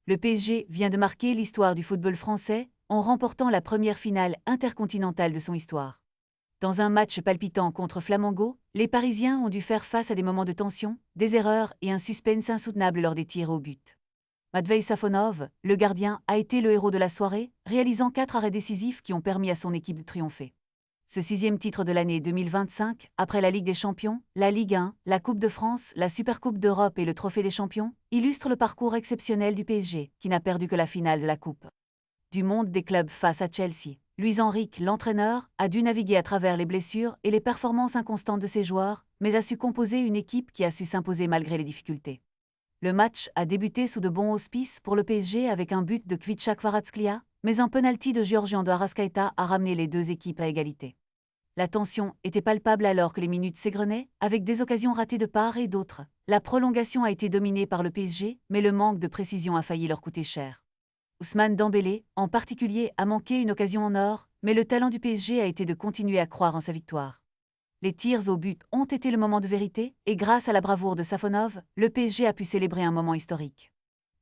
Le PSG vient de marquer l'histoire du football français en remportant la première finale intercontinentale de son histoire. Dans un match palpitant contre Flamengo, les Parisiens ont dû faire face à des moments de tension, des erreurs et un suspense insoutenable lors des tirs au but. Matvei Safonov, le gardien, a été le héros de la soirée, réalisant 4 arrêts décisifs qui ont permis à son équipe de triompher. Ce 6e titre de l'année 2025, après la Ligue des Champions, la Ligue 1, la Coupe de France, la Supercoupe d'Europe et le Trophée des Champions, illustre le parcours exceptionnel du PSG, qui n'a perdu que la finale de la Coupe du monde des clubs face à Chelsea. Luis Enrique, l'entraîneur, a dû naviguer à travers les blessures et les performances inconstantes de ses joueurs, mais a su composer une équipe qui a su s'imposer malgré les difficultés. Le match a débuté sous de bons auspices pour le PSG avec un but de Khvicha Kvaratskhelia, mais un penalty de Georgian de Arrascaeta a ramené les deux équipes à égalité. La tension était palpable alors que les minutes s'égrenaient, avec des occasions ratées de part et d'autre. La prolongation a été dominée par le PSG, mais le manque de précision a failli leur coûter cher. Ousmane Dembélé, en particulier, a manqué une occasion en or, mais le talent du PSG a été de continuer à croire en sa victoire. Les tirs au but ont été le moment de vérité, et grâce à la bravoure de Safonov, le PSG a pu célébrer un moment historique.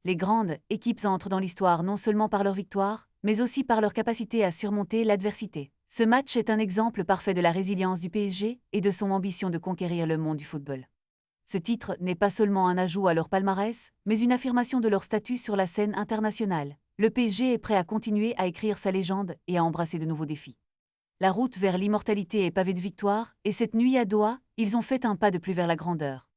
Les grandes équipes entrent dans l'histoire non seulement par leur victoire, mais aussi par leur capacité à surmonter l'adversité. Ce match est un exemple parfait de la résilience du PSG et de son ambition de conquérir le monde du football. Ce titre n'est pas seulement un ajout à leur palmarès, mais une affirmation de leur statut sur la scène internationale. Le PSG est prêt à continuer à écrire sa légende et à embrasser de nouveaux défis. La route vers l'immortalité est pavée de victoires, et cette nuit à Doha, ils ont fait un pas de plus vers la grandeur.